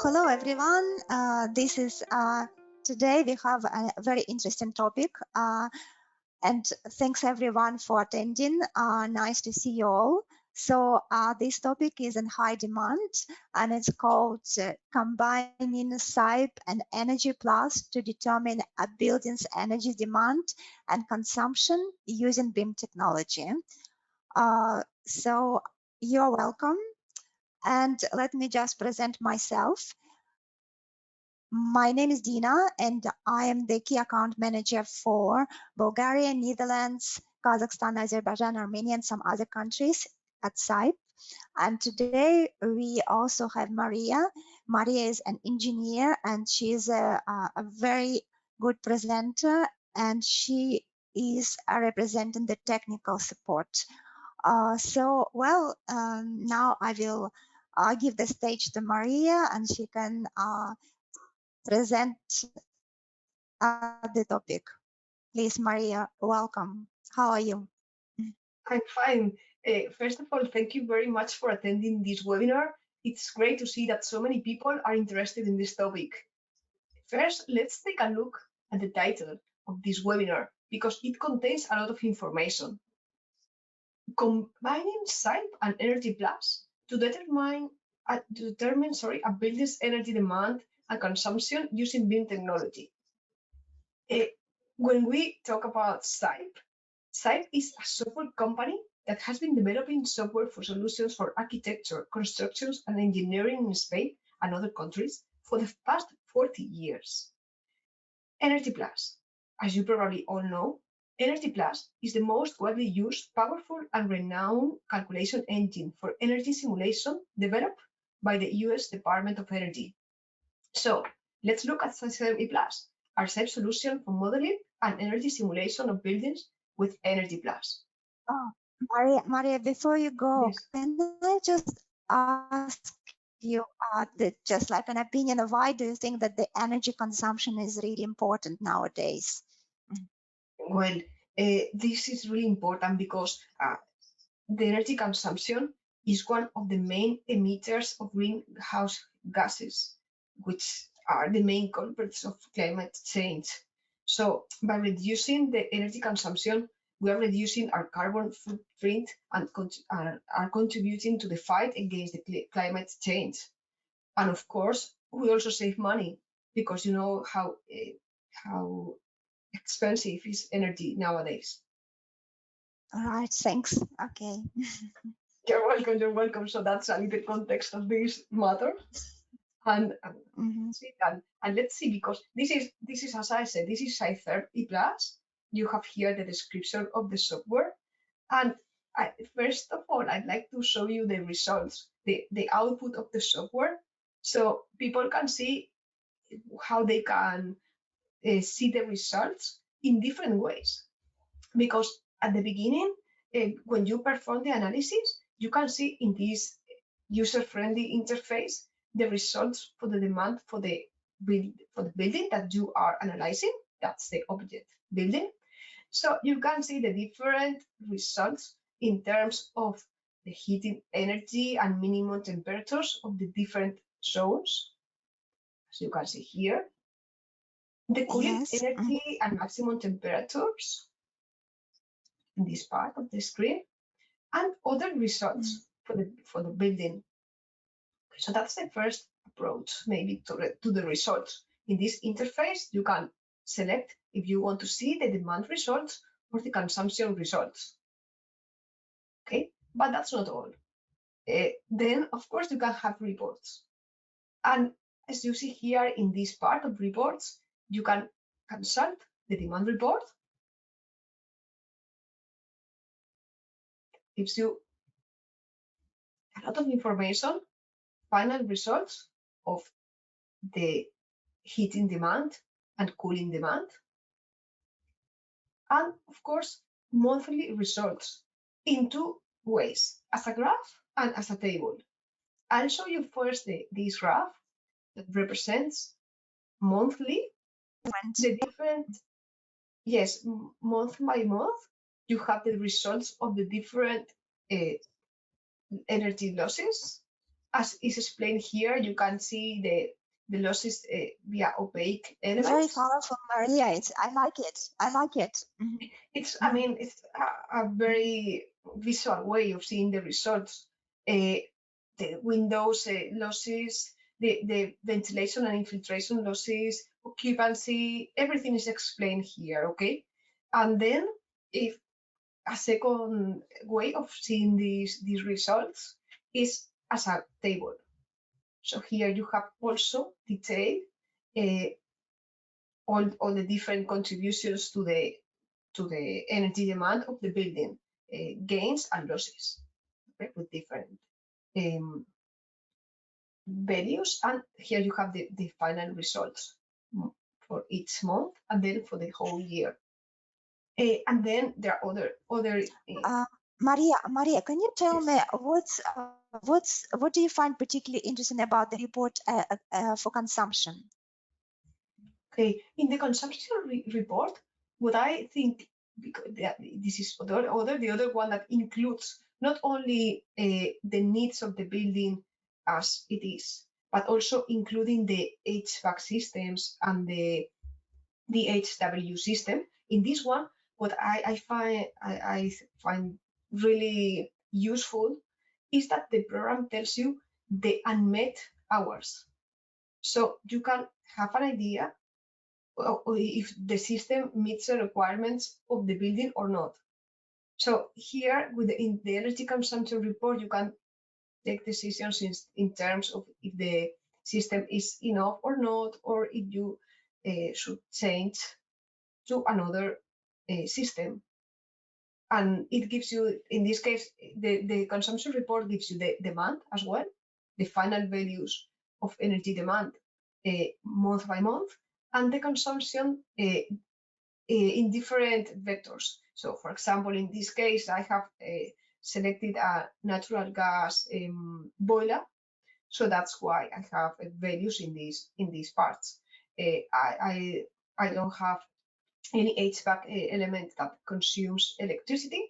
Hello everyone. This is today we have a very interesting topic, and thanks everyone for attending. Nice to see you all. So this topic is in high demand, and it's called combining Cype and EnergyPlus to determine a building's energy demand and consumption using BIM technology. So you're welcome. And let me just present myself. My name is Dina, and I am the key account manager for Bulgaria, Netherlands, Kazakhstan, Azerbaijan, Armenia, and some other countries at Cype. And today we also have Maria. Maria is an engineer, and she is a very good presenter, and she is representing the technical support. Now I will give the stage to Maria, and she can present the topic. Please, Maria, welcome. How are you? I'm fine. First of all, thank you very much for attending this webinar. It's great to see that so many people are interested in this topic. First, let's take a look at the title of this webinar because it contains a lot of information. Combining Cype and EnergyPlus to determine a building's energy demand and consumption using BIM technology. When we talk about Cype is a software company that has been developing software for solutions for architecture, constructions, and engineering in Spain and other countries for the past 40 years. EnergyPlus, as you probably all know, EnergyPlus is the most widely used, powerful, and renowned calculation engine for energy simulation developed by the US Department of Energy. So let's look at CYPETHERM EPlus, our Cype solution for modeling and energy simulation of buildings with EnergyPlus. Oh, Maria, before you go, Yes. Can I just ask you just like an opinion of why do you think that the energy consumption is really important nowadays? Well, this is really important because the energy consumption is one of the main emitters of greenhouse gases, which are the main culprits of climate change. So by reducing the energy consumption, we are reducing our carbon footprint and are contributing to the fight against the climate change. And of course, we also save money because you know how expensive is energy nowadays. All right, thanks. Okay. You're welcome, you're welcome. So that's a little context of this matter. And let's see, because this is as I said, this is CYPETHERM EPlus. You have here the description of the software. And first of all, I'd like to show you the results, the output of the software, so people can see how they can see the results in different ways. Because at the beginning, when you perform the analysis, you can see in this user-friendly interface the results for the demand for the building that you are analyzing. That's the object building. So you can see the different results in terms of the heating energy and minimum temperatures of the different zones, as you can see here. The cooling energy and maximum temperatures in this part of the screen, and other results for the building. So that's the first approach, maybe to the results. In this interface, you can select if you want to see the demand results or the consumption results. Okay, but that's not all. Then, of course, you can have reports. And as you see here in this part of reports, you can consult the demand report. Gives you a lot of information, final results of the heating demand and cooling demand. And of course, monthly results in two ways, as a graph and as a table. I'll show you first this graph that represents monthly, the different, yes, month by month, you have the results of the different energy losses as is explained here, you can see the losses via opaque elements. Very powerful, Maria. I like it. I like it. It's, I mean, it's a very visual way of seeing the results. The windows losses, the ventilation and infiltration losses, occupancy, everything is explained here, okay? And then if a second way of seeing these results is as a table. So here you have also detailed all the different contributions to the energy demand of the building, gains and losses, okay, with different values. And here you have the final results for each month and then for the whole year. And then there are other. Maria, can you tell me what do you find particularly interesting about the report for consumption? Okay, in the consumption report, what I think, because this is the other one that includes not only the needs of the building as it is, but also including the HVAC systems and the HW system. In this one, what I find really useful is that the program tells you the unmet hours. So you can have an idea if the system meets the requirements of the building or not. So here, in the energy consumption report, you can take decisions in terms of if the system is enough or not, or if you should change to another system. And it gives you, in this case, the consumption report gives you the demand as well, the final values of energy demand month by month, and the consumption in different vectors. So, for example, in this case, I have selected a natural gas boiler, so that's why I have values in these parts. I don't have any HVAC element that consumes electricity.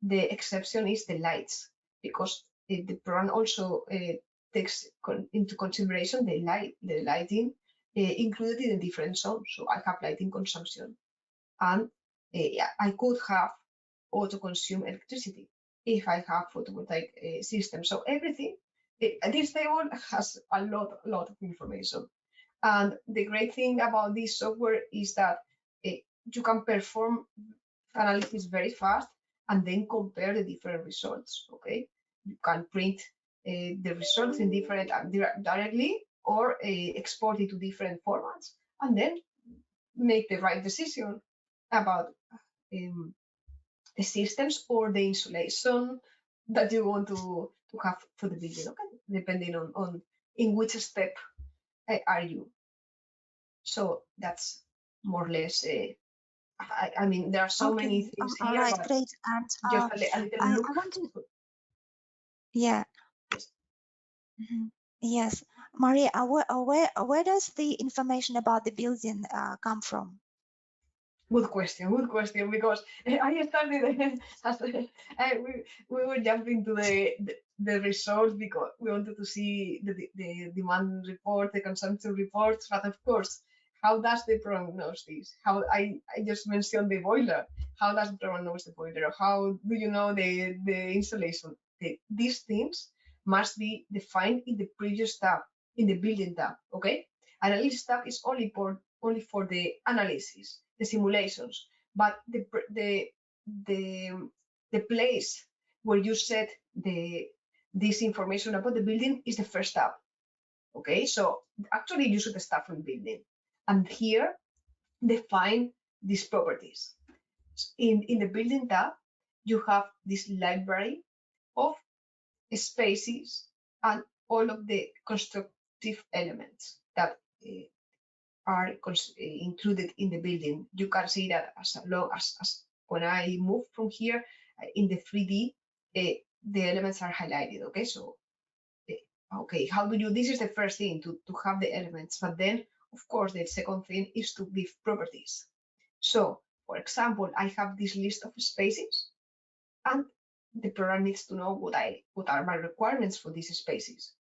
The exception is the lights, because the program also takes into consideration the lighting included in a different zone. So I have lighting consumption, and I could have auto-consume electricity if I have photovoltaic system. So everything, this table has a lot of information. And the great thing about this software is that you can perform analysis very fast and then compare the different results, okay? You can print the results in different directly, or export it to different formats, and then make the right decision about the systems or the insulation that you want to have for the building, okay? Depending on in which step are you. So that's more or less. I mean, there are so many things here. All right, great. And just a little look. I want to. Yeah. Yes. Yes, Maria. Where does the information about the building come from? Good question, because I started as we were jumping to the results because we wanted to see the demand report, the consumption reports, but of course, how does the program knows this? How I just mentioned the boiler. How does the program knows the boiler? How do you know the installation? These things must be defined in the previous tab, in the building tab, okay? Analysis tab is only for the analysis, the simulations, but the place where you set this information about the building is the first tab. Okay, so actually you should start from building, and here define these properties. In the building tab, you have this library of spaces and all of the constructive elements that are included in the building. You can see that as long as when I move from here in the 3D, the elements are highlighted. Okay, so okay, how do you? This is the first thing to have the elements, but then of course the second thing is to give properties. So, for example, I have this list of spaces, and the program needs to know what are my requirements for these spaces.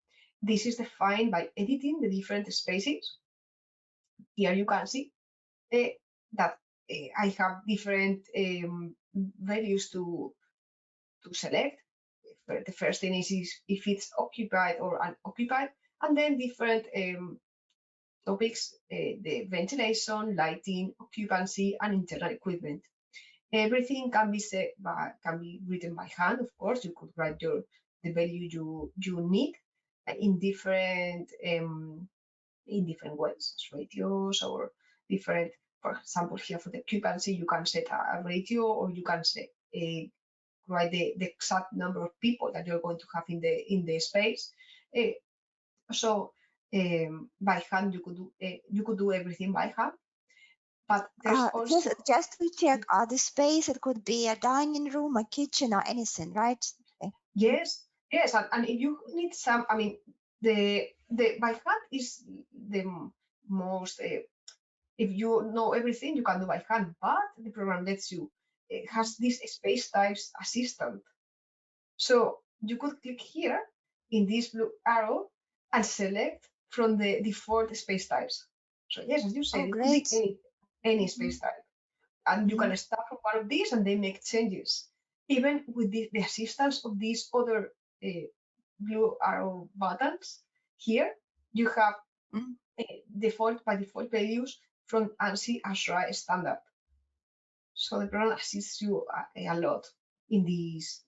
this is defined by editing the different spaces. Here you can see that I have different values to select. The first thing is if it's occupied or unoccupied, and then different topics, the ventilation, lighting, occupancy, and internal equipment. Everything can be written by hand. Of course, you could write the value you need in different ways, as ratios or different. For example, here for the occupancy, you can set a ratio, or you can set write the exact number of people that you're going to have in the space. So by hand, you could do everything by hand. But there's also just to check the space. It could be a dining room, a kitchen, or anything, right? Yes, and if you need some, I mean, the by hand is the most. If you know everything, you can do by hand, but the program lets you. It has this space types assistant. So you could click here in this blue arrow and select from the default space types. So yes, as you said, it could be any space type. And you can start from one of these and then make changes. Even with the assistance of these other blue arrow buttons here, you have by default values from ANSI ASHRAE standard. So the program assists you a lot in this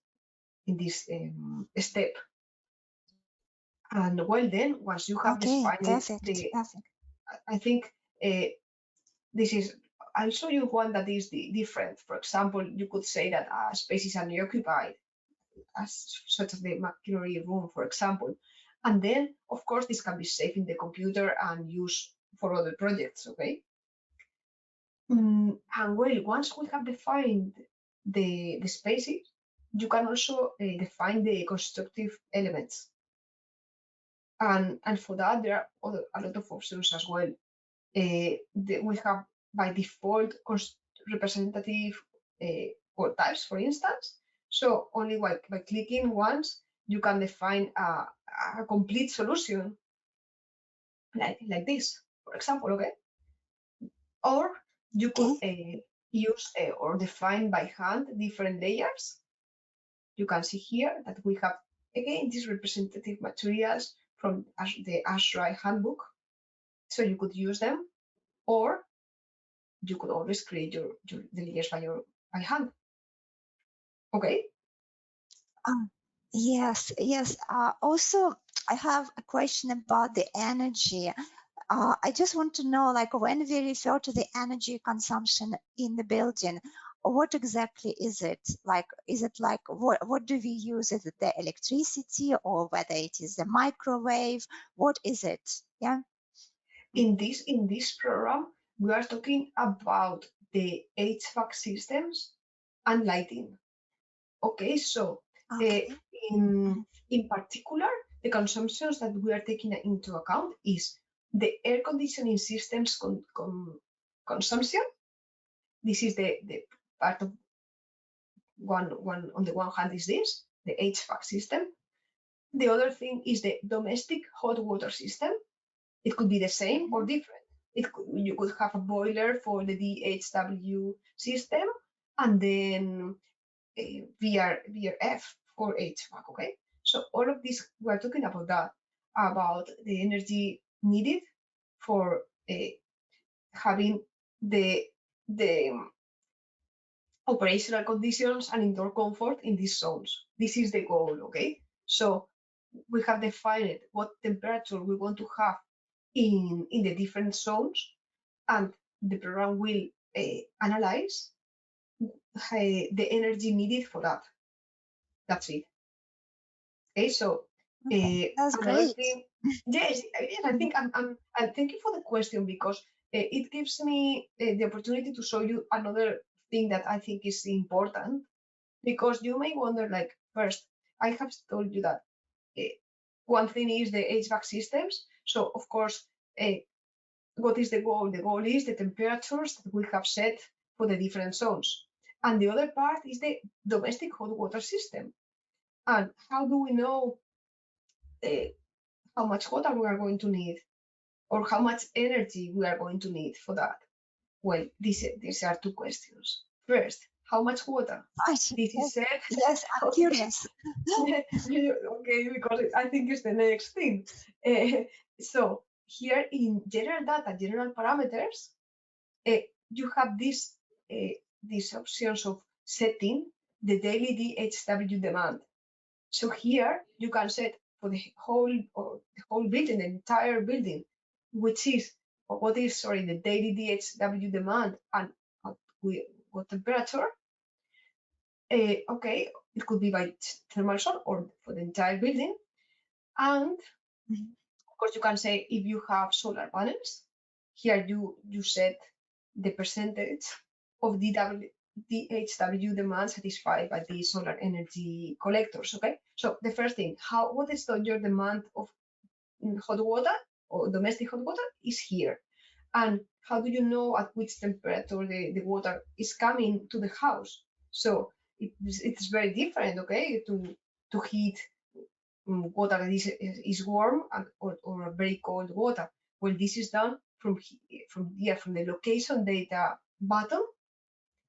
step. And well, then once you have defined perfect. I think this is. I'll show you one that is different. For example, you could say that a space is unoccupied, such as the machinery room, for example. And then, of course, this can be saved in the computer and used for other projects, okay? And well, once we have defined the spaces, you can also define the constructive elements. And for that, there are a lot of options as well. We have by default representative code types, for instance. So only by clicking once, you can define a complete solution like this, for example, okay? Or you could use or define by hand different layers. You can see here that we have, again, these representative materials from the ASHRAE handbook. So you could use them, or you could always create the layers by hand. Okay. Yes. Also, I have a question about the energy. I just want to know, like, when we refer to the energy consumption in the building, what exactly is it? Like, is it like what do we use? Is it the electricity, or whether it is the microwave? What is it? Yeah. In this program, we are talking about the HVAC systems and lighting. Okay, so in particular, the consumptions that we are taking into account is the air conditioning systems consumption. This is the part of one on the one hand is this, the HVAC system. The other thing is the domestic hot water system. It could be the same or different. You could have a boiler for the DHW system and then VRF for HVAC, okay? So all of this, we're talking about that, about the energy needed for having the operational conditions and indoor comfort in these zones. This is the goal, okay? So we have defined what temperature we want to have in the different zones, and the program will analyze the energy needed for that. That's it. Okay, so that's great. Yes, I think and thank you for the question, because it gives me the opportunity to show you another thing that I think is important, because you may wonder, like, first, I have told you that one thing is the HVAC systems. So of course, what is the goal? The goal is the temperatures that we have set for the different zones. And the other part is the domestic hot water system. And how do we know how much water we are going to need, or how much energy we are going to need for that? Well, these are two questions. First, how much water? This is said. Yes, I'm curious. Okay, because I think it's the next thing. So here in general data, general parameters, you have these options of setting the daily DHW demand. So here you can set for the whole building, the entire building, which is the daily DHW demand and what temperature. Okay, it could be by thermal zone or for the entire building. And of course, you can say if you have solar panels, here you set the percentage of DHW demand satisfied by the solar energy collectors. Okay, so the first thing, what is your demand of hot water or domestic hot water is here. And how do you know at which temperature the water is coming to the house? So it's very different, okay, to heat water that is warm or very cold water. Well, this is done from the location data button.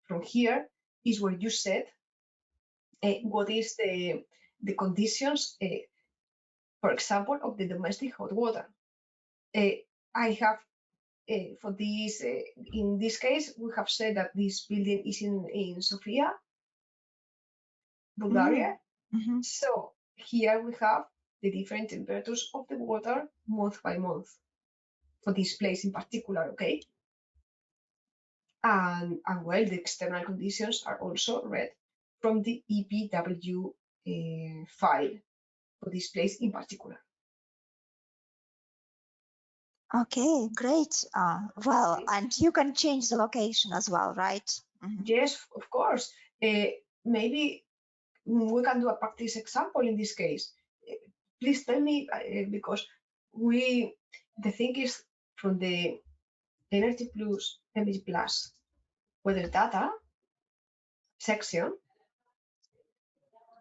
From here is where you set what is the conditions, for example, of the domestic hot water. I have for this, in this case, we have said that this building is in Sofia, Bulgaria. So here we have the different temperatures of the water month by month for this place in particular, okay? And well, the external conditions are also read from the EPW file for this place in particular. Okay, great. Well, and you can change the location as well, right? Yes, of course. Maybe we can do a practice example in this case. Please tell me, because the thing is from the EnergyPlus weather data section,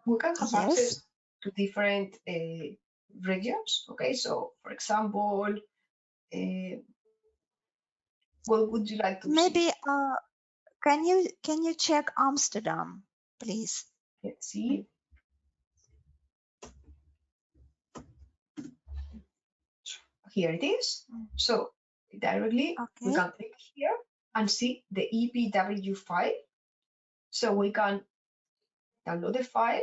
we can have access to different regions. Okay, so for example, what would you like to maybe see? Can you check Amsterdam, please? Let's see. Here it is. So directly we can click here and see the EPW file. So we can download the file.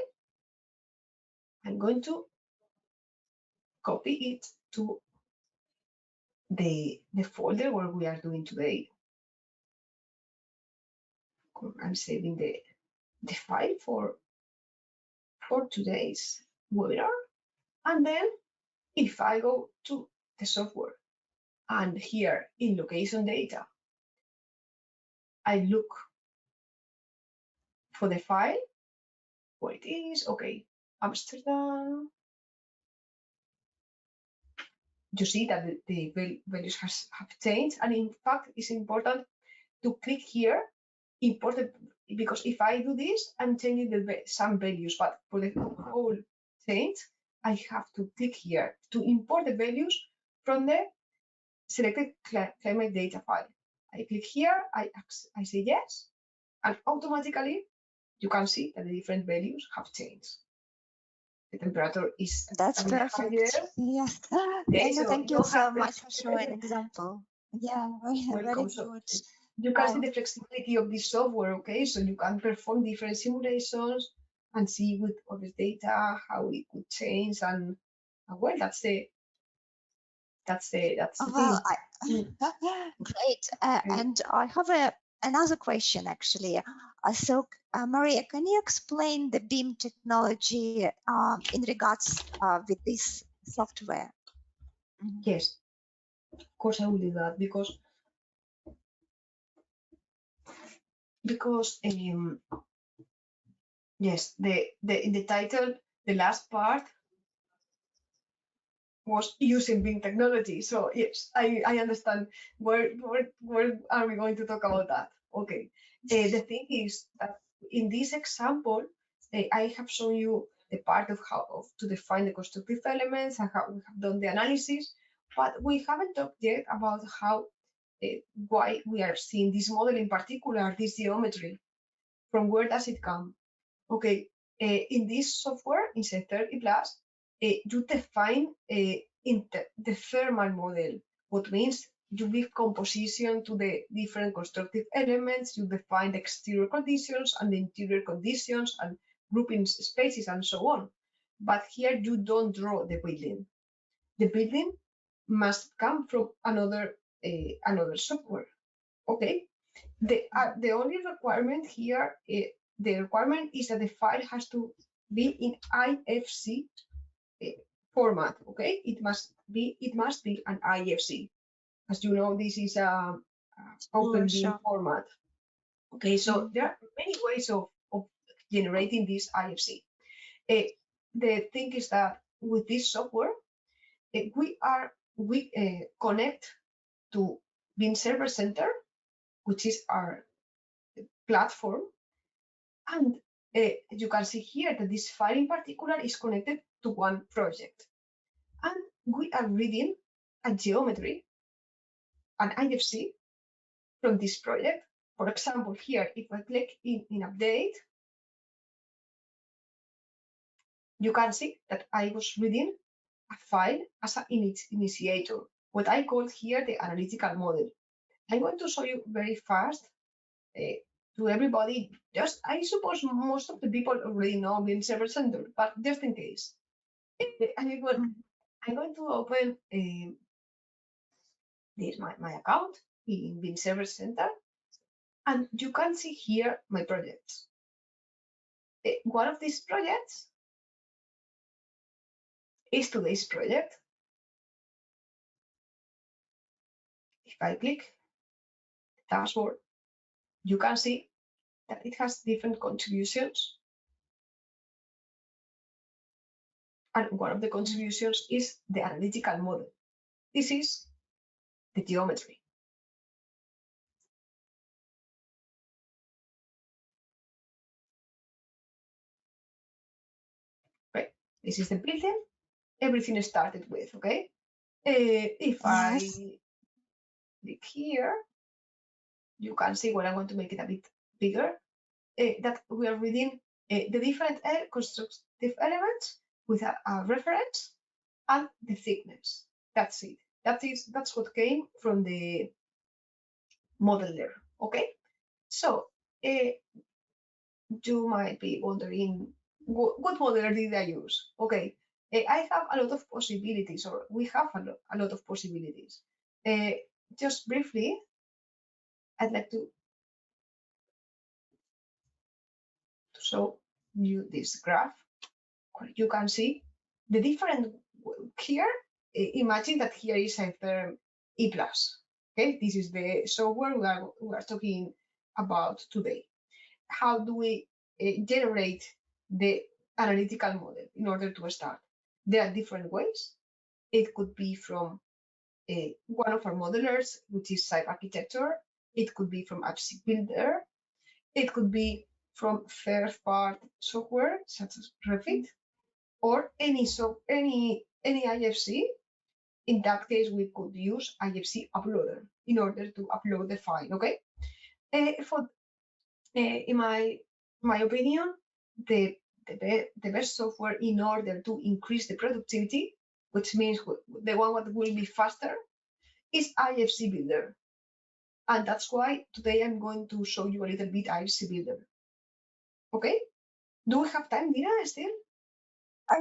I'm going to copy it to the folder where we are doing today. I'm saving the file for today's webinar. And then if I go to the software and here in location data, I look for the file where it is. Okay, Amsterdam. You see that the values have changed, and in fact it's important to click here, import it, because if I do this, I'm changing some values, but for the whole change, I have to click here to import the values from the selected climate data file. I click here, I say yes, and automatically you can see that the different values have changed. The temperature is that's perfect. Higher. Yes. Okay, so thank you so much for showing an example. Yeah, very good. You can see the flexibility of this software, okay? So you can perform different simulations and see with all the data how it could change, and well, that's the well, great. And I have another question actually. So Maria, can you explain the BIM technology in regards with this software? Yes, of course I will do that, because yes, in the title, the last part was using BIM technology. So yes, I understand where are we going to talk about that. Okay, the thing is that in this example, I have shown you the part of how to define the constructive elements and how we have done the analysis, but we haven't talked yet about how why we are seeing this model in particular, this geometry. From where does it come? Okay, in this software, in CYPETHERM EPlus, you define the thermal model, what means you give composition to the different constructive elements, you define the exterior conditions and the interior conditions and grouping spaces and so on. But here you don't draw the building. The building must come from another software. Okay, the only requirement here, the requirement is that the file has to be in IFC format. Okay, it must be an IFC. As you know, this is a open BIM format. Okay, so there are many ways of generating this IFC. The thing is that with this software, we connect to BIMserver.center, which is our platform, and you can see here that this file in particular is connected to one project, and we are reading a geometry, an IFC from this project. For example, here, if I click in update, you can see that I was reading a file as an initiator, what I call here the analytical model. I'm going to show you very fast to everybody. Just, I suppose most of the people already know BIMserver.center, but just in case, I'm going to open this my account in BIMserver.center, and you can see here my projects. One of these projects is today's project. If I click the dashboard, you can see that it has different contributions. And one of the contributions is the analytical model. This is the geometry. Right, this is the building. Everything started with, okay? If I click here, you can see when I want to make it a bit bigger, that we are reading the different constructive elements with a reference and the thickness. That's it. That's what came from the modeler. Okay, so you might be wondering, what modeler did I use? Okay, I have a lot of possibilities, or we have a lot of possibilities. Just briefly, I'd like to show you this graph. You can see the different here. Imagine that here is CYPETHERM EPlus. Okay, this is the software we are talking about today. How do we generate the analytical model in order to start? There are different ways. It could be from one of our modelers, which is Cype architecture. It could be from HVAC builder. It could be from third-party software such as Revit, or any IFC. In that case, we could use IFC uploader in order to upload the file. Okay. In my opinion, the best software in order to increase the productivity, which means the one that will be faster, is IFC Builder. And that's why today I'm going to show you a little bit IFC Builder. Okay? Do we have time, Dina, still?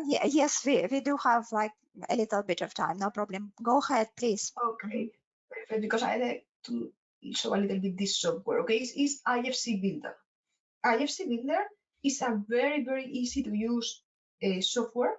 Yes, we do have like a little bit of time, no problem. Go ahead, please. Okay, perfect, because I like to show a little bit this software. Okay, it's IFC Builder. IFC Builder is a very, very easy to use software.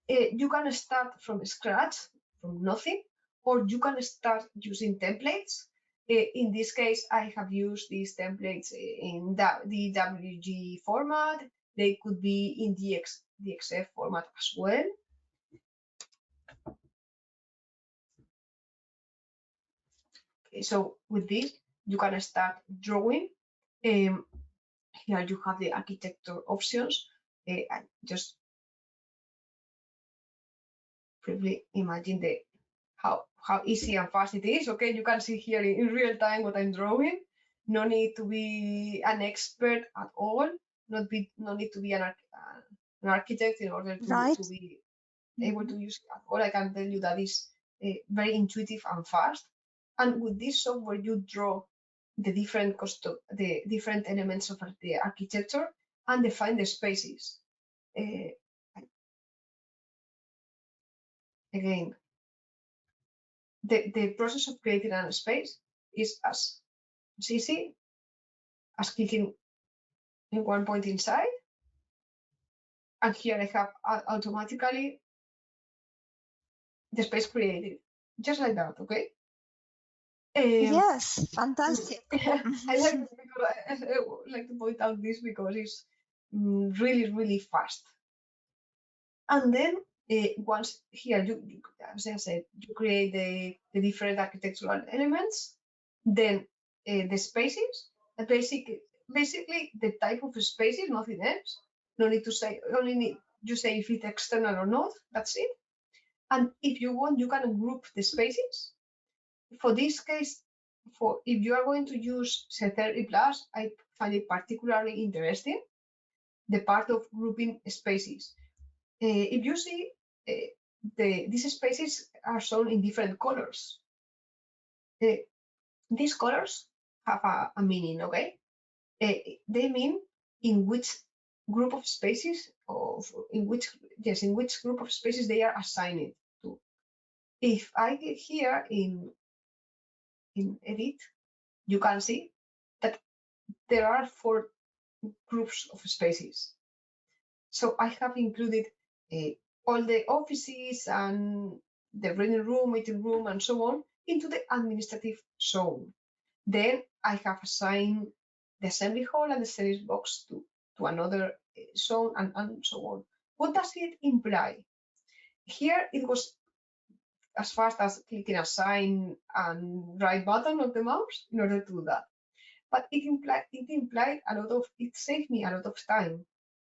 You can start from scratch, from nothing, or you can start using templates. In this case, I have used these templates in the DWG format. They could be in the DXF format as well. Okay, so with this, you can start drawing. Here you have the architecture options. And just briefly imagine how easy and fast it is. Okay, you can see here in real time what I'm drawing. No need to be an expert at all. No need to be an architect in order to be able to use it at all. I can tell you that is very intuitive and fast. And with this software, you draw the different elements of the architecture and define the spaces. Again, the process of creating a space is as easy as clicking in one point inside. And here I have automatically the space created, just like that, okay? Yes, fantastic. I like to point out this because it's really, really fast. And then once here, as I said, you create the different architectural elements, then the spaces, basically the type of spaces, nothing else. No need to say, only need you say if it's external or not, that's it. And if you want, you can group the spaces. For this case, if you are going to use CYPETHERM EPlus, I find it particularly interesting, the part of grouping spaces. If you see, these spaces are shown in different colors. These colors have a meaning, okay? They mean in which group of spaces, in which group of spaces they are assigned to. If I get here in edit, you can see that there are 4 groups of spaces. So I have included all the offices and the reading room, meeting room, and so on into the administrative zone. Then I have assigned the assembly hall and the service box to another zone, and so on. What does it imply? Here it was as fast as clicking assign and right button of the mouse in order to do that. But it implied a lot of, it saved me a lot of time.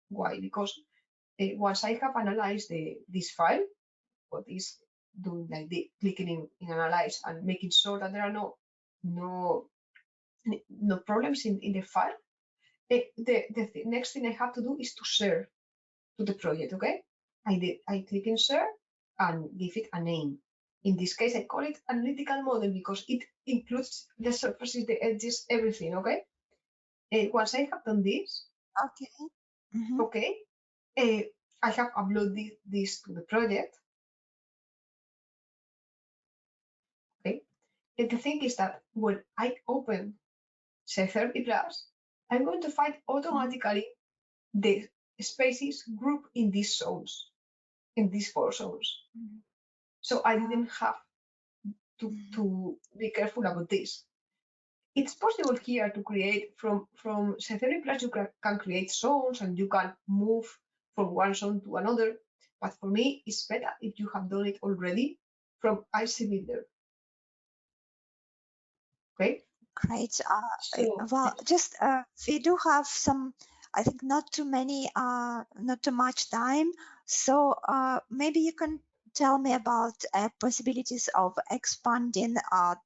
Why? Because once I have analyzed this file, what is doing like the clicking in analyze and making sure that there are no problems in the file, the next thing I have to do is to share to the project. Okay, I click in share and give it a name. In this case, I call it analytical model because it includes the surfaces, the edges, everything. Okay. Once I have done this, okay, okay, I have uploaded this to the project. Okay, and the thing is that when I open CYPETHERM EPlus, I'm going to find automatically the spaces grouped in these zones, in these 4 zones. So I didn't have to be careful about this. It's possible here to create from CYPETHERM EPlus, you can create zones and you can move from one zone to another. But for me, it's better if you have done it already from ICBuilder. Okay. Great. Well, just we do have some, I think, not too much time. So maybe you can tell me about possibilities of expanding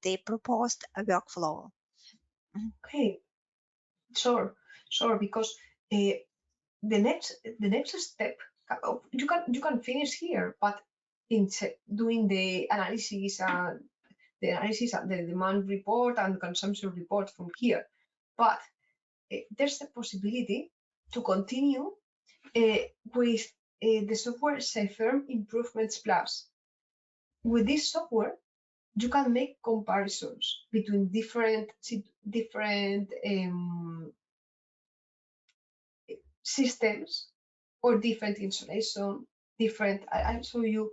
the proposed workflow. Okay, sure, because the next step, you can finish here, but in doing the analysis and the demand report and consumption report from here. But there's the possibility to continue with the software CYPETHERM Improvements Plus. With this software, you can make comparisons between different systems or different insulation, I'll show you.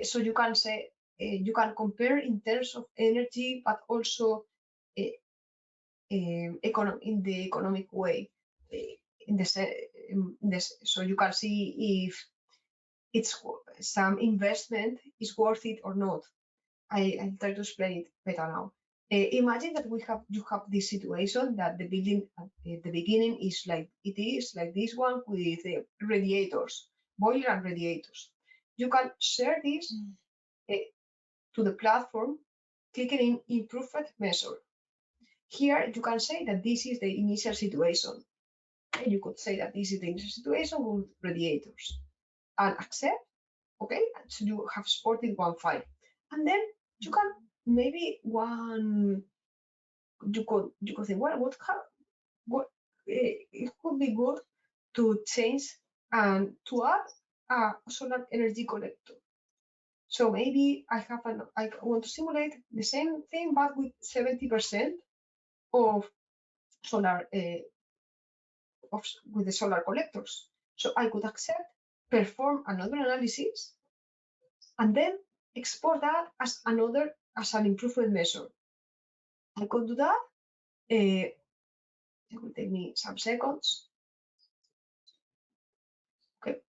So you can say you can compare in terms of energy, but also in the economic way. So you can see if it's some investment is worth it or not. I'll try to explain it better now. Imagine that you have this situation that the building at the beginning is like this one with radiators, boiler and radiators. you can share this to the platform, clicking in Improved Measure. Here you can say that this is the initial situation. And you could say that this is the initial situation with radiators. And accept, okay? So you have exported one file. And then you can maybe you could think, well, it could be good to change and to add a solar energy collector. So maybe I want to simulate the same thing, but with 70% of solar with the solar collectors. So I could accept, perform another analysis, and then export that as an improvement measure. I could do that. It will take me some seconds. Okay.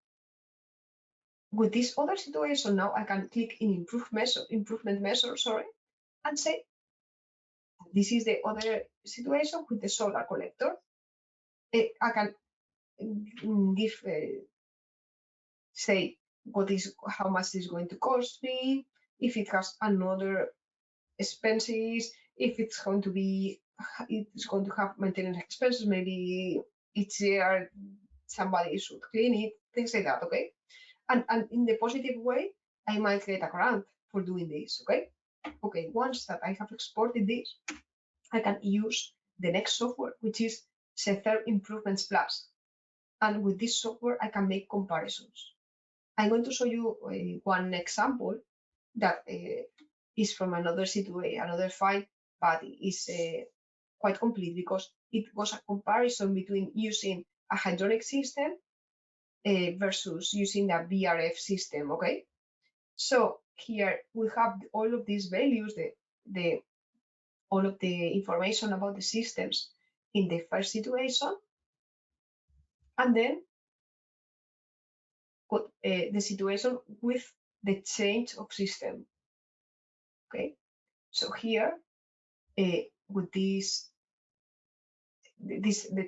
With this other situation now, I can click in improvement measure, and say this is the other situation with the solar collector. I can give say how much is going to cost me, if it has another expenses, if it's going to have maintenance expenses, maybe each year somebody should clean it, things like that, okay? And in the positive way, I might get a grant for doing this, okay? Okay, once that I have exported this, I can use the next software, which is CYPETHERM EPlus. And with this software, I can make comparisons. I'm going to show you one example that is from another situation, another file, but is quite complete because it was a comparison between using a hydronic system versus using the VRF system, okay? So here we have all of these values, all of the information about the systems in the first situation, and then the situation with the change of system. Okay, so here with the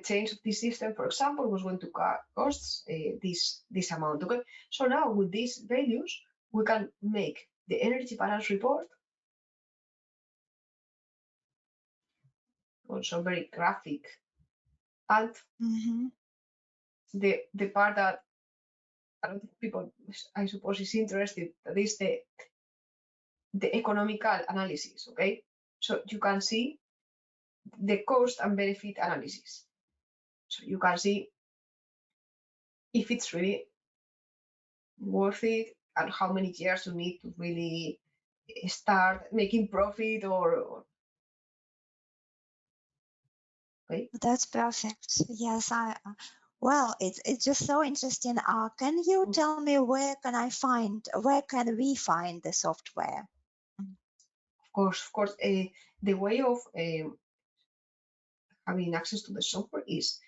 change of this system, for example, was going to cost this amount. Okay, so now with these values, we can make the energy balance report. Also very graphic, and the part that a lot of people, I suppose, is interested, that is the economical analysis, okay? So you can see the cost and benefit analysis. So you can see if it's really worth it and how many years you need to really start making profit or okay. That's perfect. Yes, well, it's just so interesting. Can you tell me where can we find the software? Of course. The way of having access to the software is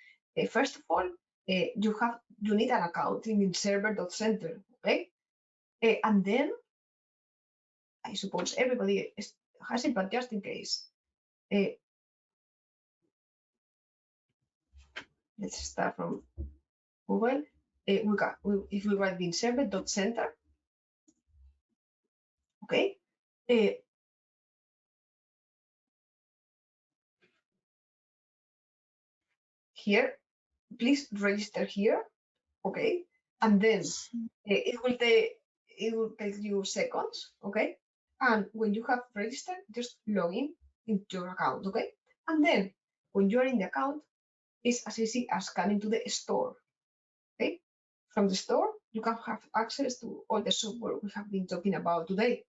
first of all, you need an account in BIMserver.center, okay? And then I suppose everybody has it, but just in case, let's start from Google. If we write BIMserver.center, okay. Here, please register here, okay, and then it will take you seconds, okay, and when you have registered, just log in into your account, okay, and then when you are in the account, it's as easy as coming to the store, okay. From the store, you can have access to all the software we have been talking about today.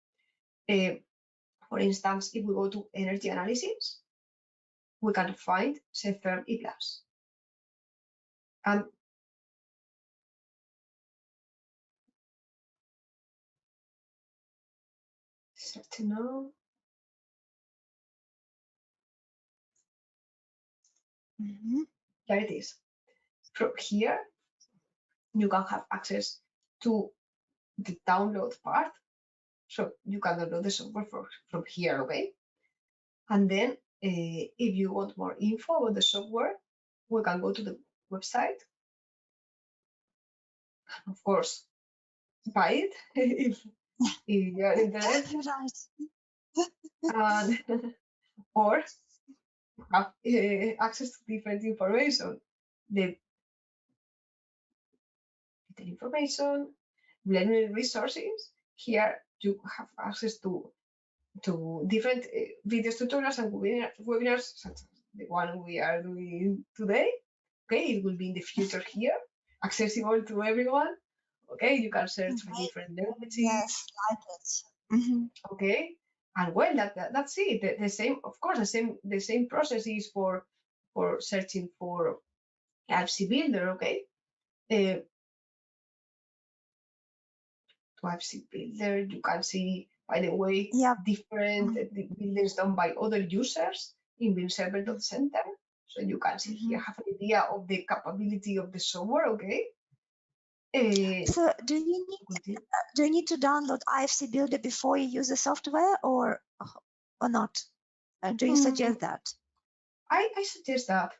For instance, if we go to energy analysis, we can find CYPETHERM EPlus. And search now. There it is. From here, you can have access to the download part. So you can download the software from here, okay? And then if you want more info about the software, we can go to the website. Of course, buy it if you're interested, and or have access to different information. The information, learning resources. Here you have access to different video tutorials and webinars such as the one we are doing today. Okay, it will be in the future here, accessible to everyone. Okay, you can search for different languages. Yes, like it. Okay, and well, that's it. The same, of course, the same process is for searching for FC Builder. Okay, to FC Builder, you can see, by the way, different buildings done by other users in BIMserver.center. So you can see here, have an idea of the capability of the software. Okay. So do you need to download IFC Builder before you use the software, or not? Do you suggest that? I suggest that.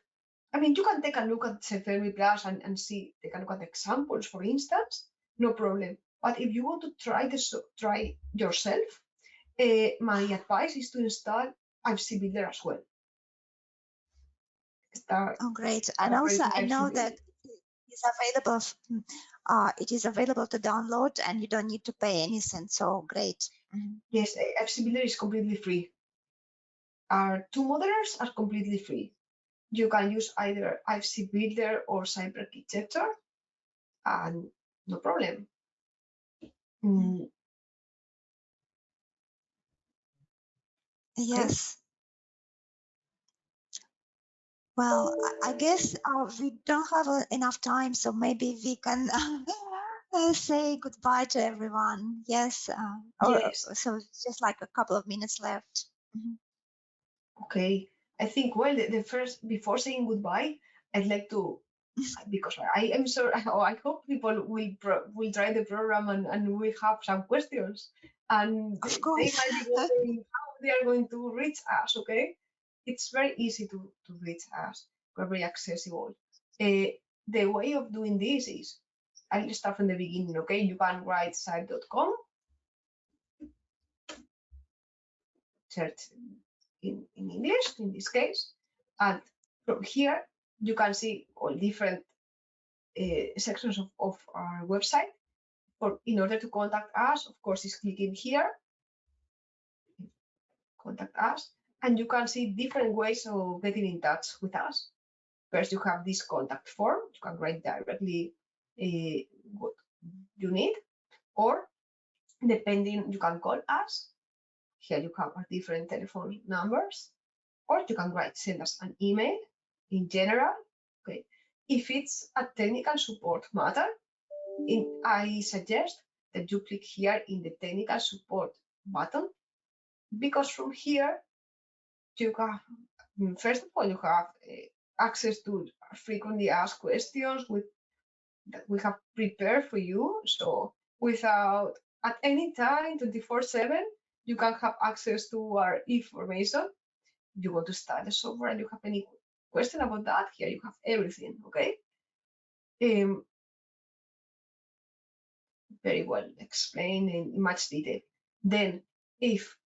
I mean, you can take a look at CYPETHERM EPlus and see, take a look at the examples, for instance, no problem. But if you want to try yourself, my advice is to install IFC Builder as well. Oh, great! And also, I know that it's available. It is available to download, and you don't need to pay any cents. So great. Yes, IFC Builder is completely free. Our two modelers are completely free. You can use either IFC Builder or Cype Architecture, and no problem. Yes. Well, I guess we don't have enough time, so maybe we can say goodbye to everyone. Yes. Yes. So just like a couple of minutes left. Okay. I think, well, the first, before saying goodbye, I'd like to, because I am sure, I hope people will try the program and we have some questions. And of they course. might be wondering how they are going to reach us, okay? It's very easy to reach us. We're very accessible. The way of doing this is, I'll start from the beginning, okay? You can write Cype.com, search in English, in this case, and from here you can see all different sections of our website. In order to contact us, of course, is clicking here, contact us, and you can see different ways of getting in touch with us. First, you have this contact form. You can write directly what you need, or depending, you can call us. Here you have our different telephone numbers, or you can send us an email in general. Okay, if it's a technical support matter, I suggest that you click here in the technical support button, because from here you have, first of all, you have access to frequently asked questions that we have prepared for you. So without, at any time, 24/7, you can have access to our information. You want to start the software and you have any question about that, here you have everything, okay? Very well explained in much detail. Then if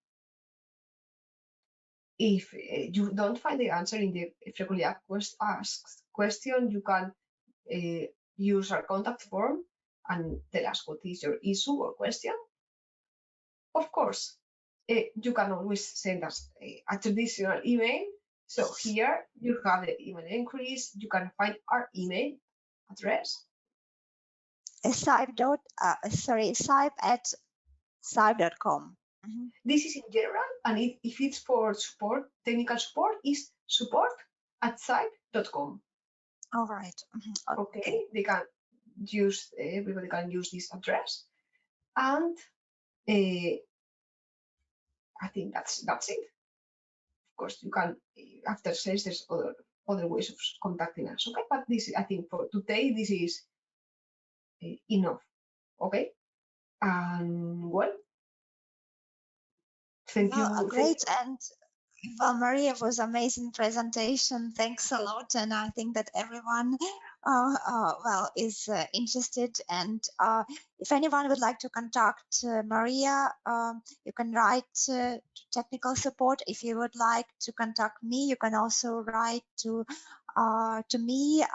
you don't find the answer in the frequently asked question, you can use our contact form and tell us what is your issue or question. Of course, you can always send us a traditional email. So here you have the email inquiries. You can find our email address. Cype@cype.com. This is in general, and if it's for support, technical support, is support@cype.com. All right. Okay, they can use, everybody can use this address, and I think that's it. Of course, you can, after sales, there's other ways of contacting us. Okay, but this, I think, for today, this is enough. Okay, and well, thank you. Great. And well, Maria, it was amazing presentation. Thanks a lot. And I think that everyone is interested, and if anyone would like to contact Maria, you can write to technical support. If you would like to contact me, you can also write to me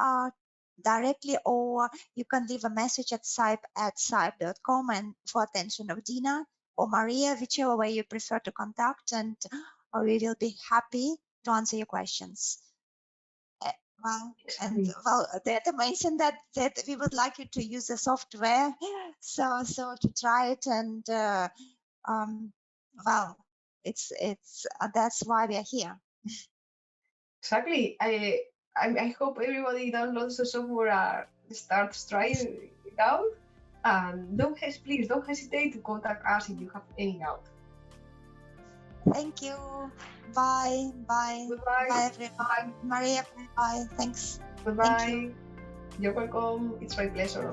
directly, or you can leave a message at Cype@Cype.com and for attention of Dina or Maria, whichever way you prefer to contact, and we will be happy to answer your questions. They mentioned that we would like you to use the software, so to try it, and it's that's why we are here. Exactly. I hope everybody downloads the software and starts trying it out. And please don't hesitate to contact us if you have any doubt. Thank you. Bye. Bye. Goodbye. Bye, everyone. Bye. Maria, bye. Thanks. Goodbye. Thank you. You're welcome. It's my pleasure.